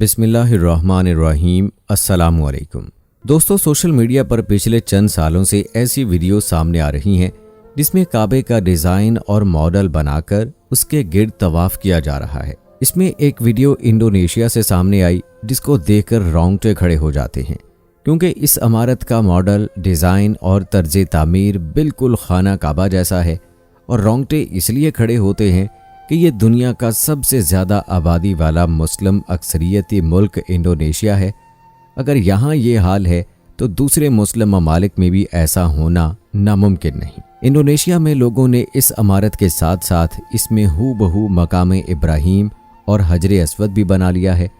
बिस्मिल्लाहिर्रहमानिर्रहीम। अस्सलामु अलैकुम दोस्तों, सोशल मीडिया पर पिछले चंद सालों से ऐसी वीडियो सामने आ रही हैं जिसमें काबे का डिज़ाइन और मॉडल बनाकर उसके गिर्द तवाफ किया जा रहा है। इसमें एक वीडियो इंडोनेशिया से सामने आई जिसको देखकर रोंगटे खड़े हो जाते हैं, क्योंकि इस इमारत का मॉडल, डिज़ाइन और तर्ज तामीर बिल्कुल खाना काबा जैसा है। और रोंगटे इसलिए खड़े होते हैं कि ये दुनिया का सबसे ज़्यादा आबादी वाला मुस्लिम अक्सरियती मुल्क इंडोनेशिया है। अगर यहाँ ये हाल है तो दूसरे मुस्लिम ममालिक में भी ऐसा होना नामुमकिन नहीं। इंडोनेशिया में लोगों ने इस इमारत के साथ साथ इसमें हूबहू मकाम इब्राहीम और हजर अस्वद भी बना लिया है।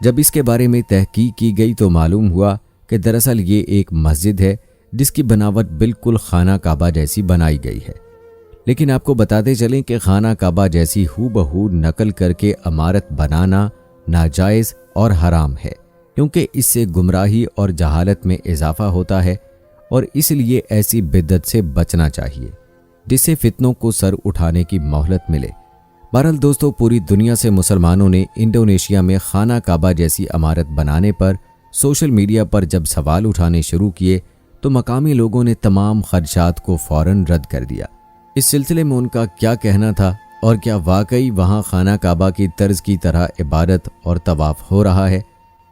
जब इसके बारे में तहकीक की गई तो मालूम हुआ कि दरअसल ये एक मस्जिद है जिसकी बनावट बिल्कुल खाना काबा जैसी बनाई गई है। लेकिन आपको बताते चलें कि खाना काबा जैसी हूबहू नकल करके इमारत बनाना नाजायज़ और हराम है, क्योंकि इससे गुमराही और जहालत में इजाफा होता है और इसलिए ऐसी बिदअत से बचना चाहिए जिससे फितनों को सर उठाने की मोहलत मिले। बहरहाल दोस्तों, पूरी दुनिया से मुसलमानों ने इंडोनेशिया में खाना काबा जैसी इमारत बनाने पर सोशल मीडिया पर जब सवाल उठाने शुरू किए तो मकामी लोगों ने तमाम खदशात को फ़ौरन रद्द कर दिया। इस सिलसिले में उनका क्या कहना था और क्या वाकई वहाँ खाना काबा की तर्ज की तरह इबादत और तवाफ़ हो रहा है?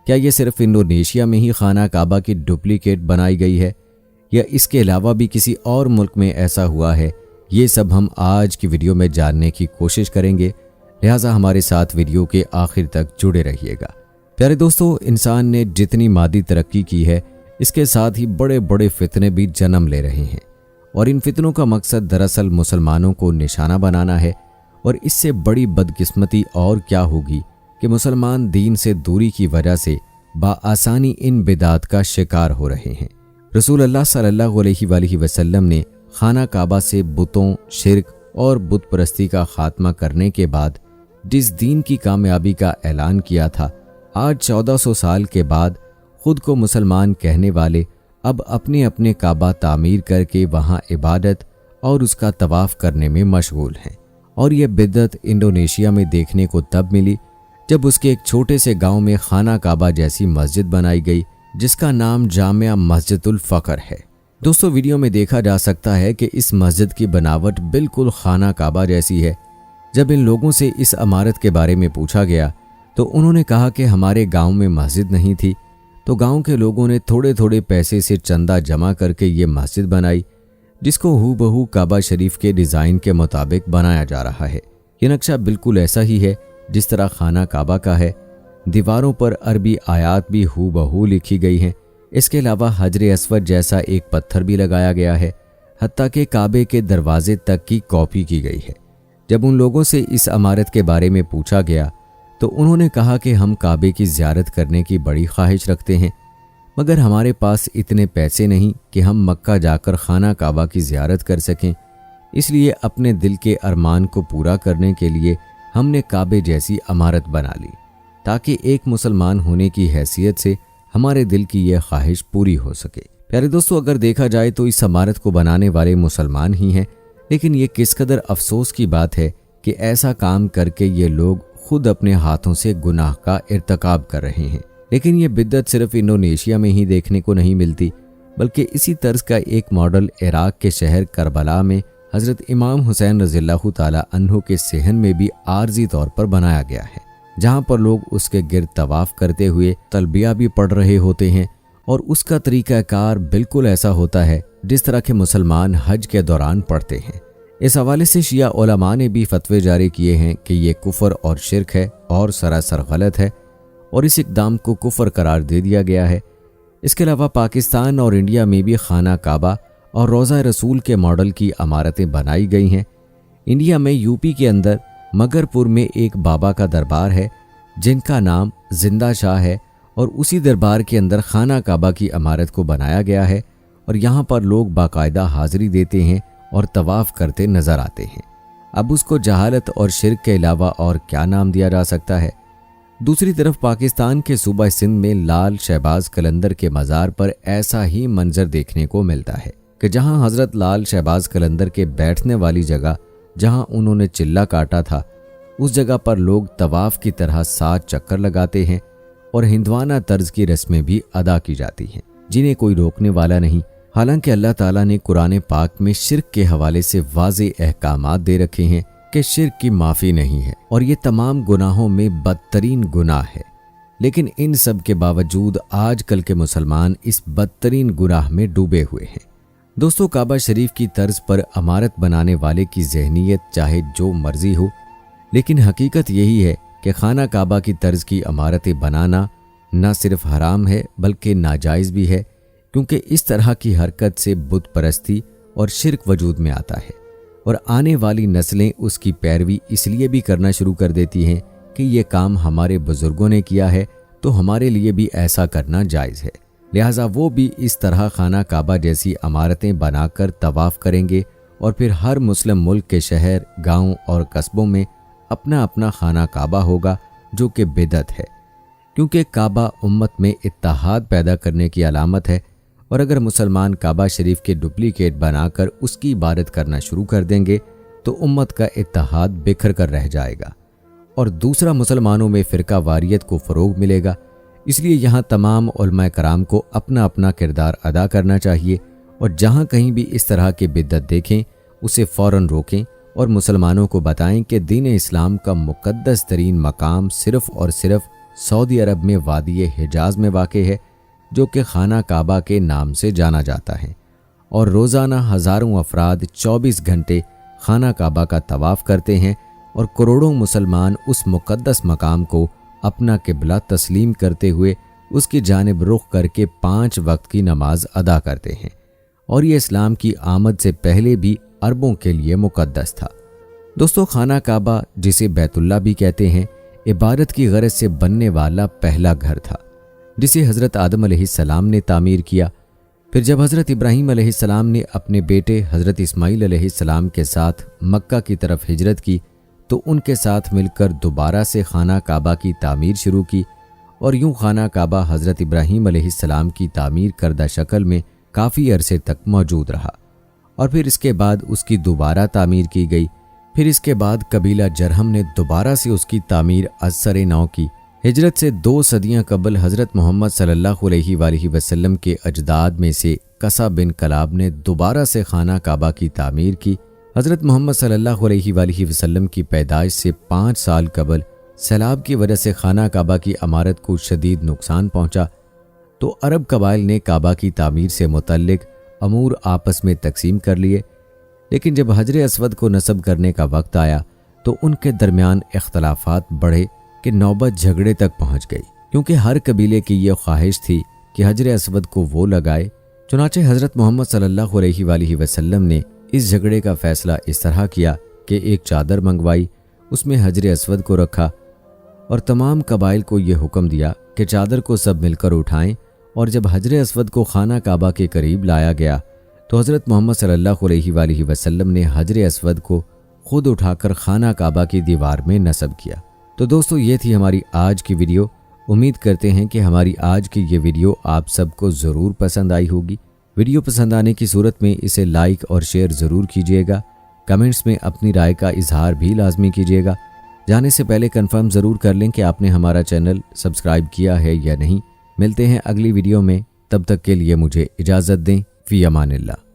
क्या ये सिर्फ इंडोनेशिया में ही खाना काबा की डुप्लीकेट बनाई गई है या इसके अलावा भी किसी और मुल्क में ऐसा हुआ है? ये सब हम आज की वीडियो में जानने की कोशिश करेंगे, लिहाजा हमारे साथ वीडियो के आखिर तक जुड़े रहिएगा। प्यारे दोस्तों, इंसान ने जितनी मादी तरक्की की है इसके साथ ही बड़े बड़े फितने भी जन्म ले रहे हैं और इन फितनों का मकसद दरअसल मुसलमानों को निशाना बनाना है। और इससे बड़ी बदकिस्मती और क्या होगी कि मुसलमान दीन से दूरी की वजह से बाआसानी इन बिदात का शिकार हो रहे हैं। रसूल अल्लाह सल्लल्लाहु अलैहि वसल्लम ने खाना काबा से बुतों, शिर्क और बुत परस्ती का खात्मा करने के बाद जिस दीन की कामयाबी का ऐलान किया था, आज 1400 साल के बाद खुद को मुसलमान कहने वाले अब अपने अपने काबा तामीर करके वहाँ इबादत और उसका तवाफ़ करने में मशगूल हैं। और ये बिदअत इंडोनेशिया में देखने को तब मिली जब उसके एक छोटे से गांव में खाना काबा जैसी मस्जिद बनाई गई जिसका नाम जामिया मस्जिदुल फ़क्र है। दोस्तों, वीडियो में देखा जा सकता है कि इस मस्जिद की बनावट बिल्कुल खाना काबा जैसी है। जब इन लोगों से इस इमारत के बारे में पूछा गया तो उन्होंने कहा कि हमारे गाँव में मस्जिद नहीं थी, तो गांव के लोगों ने थोड़े थोड़े पैसे से चंदा जमा करके ये मस्जिद बनाई जिसको हूबहू काबा शरीफ के डिज़ाइन के मुताबिक बनाया जा रहा है। ये नक्शा बिल्कुल ऐसा ही है जिस तरह खाना काबा का है। दीवारों पर अरबी आयात भी हूबहू लिखी गई हैं। इसके अलावा हजर अस्वद जैसा एक पत्थर भी लगाया गया है, हत्ता कि काबे के दरवाजे तक की कॉपी की गई है। जब उन लोगों से इस इमारत के बारे में पूछा गया तो उन्होंने कहा कि हम काबे की ज़ियारत करने की बड़ी ख्वाहिश रखते हैं, मगर हमारे पास इतने पैसे नहीं कि हम मक्का जाकर खाना काबा की ज़ियारत कर सकें। इसलिए अपने दिल के अरमान को पूरा करने के लिए हमने काबे जैसी इमारत बना ली, ताकि एक मुसलमान होने की हैसियत से हमारे दिल की यह ख्वाहिश पूरी हो सके। प्यारे दोस्तों, अगर देखा जाए तो इस इमारत को बनाने वाले मुसलमान ही हैं, लेकिन ये किस कदर अफसोस की बात है कि ऐसा काम करके ये लोग खुद अपने हाथों से गुनाह का इर्तकाब कर रहे हैं। लेकिन ये बिद्दत सिर्फ इंडोनेशिया में ही देखने को नहीं मिलती, बल्कि इसी तर्ज का एक मॉडल इराक के शहर करबला में हज़रत इमाम हुसैन रज़ियल्लाहु ताला अन्हु के सेहन में भी आर्जी तौर पर बनाया गया है, जहाँ पर लोग उसके गिर्द तवाफ़ करते हुए तलबिया भी पढ़ रहे होते हैं और उसका तरीक़ाकार बिल्कुल ऐसा होता है जिस तरह के मुसलमान हज के दौरान पढ़ते हैं। इस हवाले से शिया उलमा ने भी फतवे जारी किए हैं कि ये कुफर और शिरक है और सरासर गलत है और इस इक़दाम को कुफर करार दे दिया गया है। इसके अलावा पाकिस्तान और इंडिया में भी खाना काबा और रोज़ा रसूल के मॉडल की इमारतें बनाई गई हैं। इंडिया में यूपी के अंदर मगरपुर में एक बाबा का दरबार है जिनका नाम जिंदा शाह है और उसी दरबार के अंदर खाना काबा की इमारत को बनाया गया है और यहाँ पर लोग बाकायदा हाज़िरी देते हैं और तवाफ़ करते नज़र आते हैं। अब उसको जहालत और शिरक के अलावा और क्या नाम दिया जा सकता है? दूसरी तरफ पाकिस्तान के सूबा सिंध में लाल शहबाज कलंदर के मज़ार पर ऐसा ही मंजर देखने को मिलता है कि जहां हज़रत लाल शहबाज कलंदर के बैठने वाली जगह जहां उन्होंने चिल्ला काटा था, उस जगह पर लोग तवाफ़ की तरह 7 चक्कर लगाते हैं اور ہندوانہ طرز کی رسمیں بھی ادا کی جاتی ہیں جنہیں کوئی روکنے والا نہیں۔ حالانکہ اللہ تعالیٰ نے قرآن پاک میں شرک کے حوالے سے واضح احکامات دے رکھے ہیں کہ شرک کی معافی نہیں ہے اور یہ تمام گناہوں میں بدترین گناہ ہے، لیکن ان سب کے باوجود آج کل کے مسلمان اس بدترین گناہ میں ڈوبے ہوئے ہیں۔ دوستو، کعبہ شریف کی طرز پر عمارت بنانے والے کی ذہنیت چاہے جو مرضی ہو، لیکن حقیقت یہی ہے کہ خانہ کعبہ کی طرز کی عمارتیں بنانا نہ صرف حرام ہے بلکہ ناجائز بھی ہے، کیونکہ اس طرح کی حرکت سے بت پرستی اور شرک وجود میں آتا ہے، اور آنے والی نسلیں اس کی پیروی اس لیے بھی کرنا شروع کر دیتی ہیں کہ یہ کام ہمارے بزرگوں نے کیا ہے تو ہمارے لیے بھی ایسا کرنا جائز ہے، لہٰذا وہ بھی اس طرح خانہ کعبہ جیسی عمارتیں بنا کر طواف کریں گے، اور پھر ہر مسلم ملک کے شہر، گاؤں اور قصبوں میں اپنا اپنا خانہ کعبہ ہوگا، جو کہ بدعت ہے، کیونکہ کعبہ امت میں اتحاد پیدا کرنے کی علامت ہے، اور اگر مسلمان کعبہ شریف کے ڈپلیکیٹ بنا کر اس کی عبادت کرنا شروع کر دیں گے تو امت کا اتحاد بکھر کر رہ جائے گا، اور دوسرا مسلمانوں میں فرقہ واریت کو فروغ ملے گا۔ اس لیے یہاں تمام علماء کرام کو اپنا اپنا کردار ادا کرنا چاہیے، اور جہاں کہیں بھی اس طرح کی بدعت دیکھیں اسے فوراً روکیں اور مسلمانوں کو بتائیں کہ دین اسلام کا مقدس ترین مقام صرف اور صرف سعودی عرب میں وادی حجاز میں واقع ہے، جو کہ خانہ کعبہ کے نام سے جانا جاتا ہے، اور روزانہ ہزاروں افراد 24 گھنٹے خانہ کعبہ کا طواف کرتے ہیں، اور کروڑوں مسلمان اس مقدس مقام کو اپنا قبلہ تسلیم کرتے ہوئے اس کی جانب رخ کر کے 5 وقت کی نماز ادا کرتے ہیں، اور یہ اسلام کی آمد سے پہلے بھی عربوں کے لیے مقدس تھا۔ دوستو، خانہ کعبہ جسے بیت اللہ بھی کہتے ہیں، عبادت کی غرض سے بننے والا پہلا گھر تھا، جسے حضرت آدم علیہ السلام نے تعمیر کیا۔ پھر جب حضرت ابراہیم علیہ السلام نے اپنے بیٹے حضرت اسماعیل علیہ السلام کے ساتھ مکہ کی طرف ہجرت کی تو ان کے ساتھ مل کر دوبارہ سے خانہ کعبہ کی تعمیر شروع کی، اور یوں خانہ کعبہ حضرت ابراہیم علیہ السلام کی تعمیر کردہ شکل میں کافی عرصے تک موجود رہا، اور پھر اس کے بعد اس کی دوبارہ تعمیر کی گئی۔ پھر اس کے بعد قبیلہ جرہم نے دوبارہ سے اس کی تعمیر از سر نو کی۔ ہجرت سے 2 صدیاں قبل حضرت محمد صلی اللہ علیہ وآلہ وسلم کے اجداد میں سے قصہ بن کلاب نے دوبارہ سے خانہ کعبہ کی تعمیر کی۔ حضرت محمد صلی اللہ علیہ وآلہ وسلم کی پیدائش سے 5 سال قبل سیلاب کی وجہ سے خانہ کعبہ کی عمارت کو شدید نقصان پہنچا، تو عرب قبائل نے کعبہ کی تعمیر سے متعلق امور آپس میں تقسیم کر لیے، لیکن جب حجر اسود کو نصب کرنے کا وقت آیا تو ان کے درمیان اختلافات بڑھے کہ نوبت جھگڑے تک پہنچ گئی، کیونکہ ہر قبیلے کی یہ خواہش تھی کہ حجر اسود کو وہ لگائے۔ چنانچہ حضرت محمد صلی اللہ علیہ وآلہ وسلم نے اس جھگڑے کا فیصلہ اس طرح کیا کہ ایک چادر منگوائی، اس میں حجر اسود کو رکھا، اور تمام قبائل کو یہ حکم دیا کہ چادر کو سب مل کر اٹھائیں، اور جب حجر اسود کو خانہ کعبہ کے قریب لایا گیا تو حضرت محمد صلی اللہ علیہ وآلہ وسلم نے حجر اسود کو خود اٹھا کر خانہ کعبہ کی دیوار میں نصب کیا۔ تو دوستو، یہ تھی ہماری آج کی ویڈیو۔ امید کرتے ہیں کہ ہماری آج کی یہ ویڈیو آپ سب کو ضرور پسند آئی ہوگی۔ ویڈیو پسند آنے کی صورت میں اسے لائک اور شیئر ضرور کیجیے گا۔ کمنٹس میں اپنی رائے کا اظہار بھی لازمی کیجیے گا۔ جانے سے پہلے کنفرم ضرور کر لیں کہ آپ نے ہمارا چینل سبسکرائب کیا ہے یا نہیں۔ ملتے ہیں اگلی ویڈیو میں، تب تک کے لیے مجھے اجازت دیں۔ فی امان اللہ۔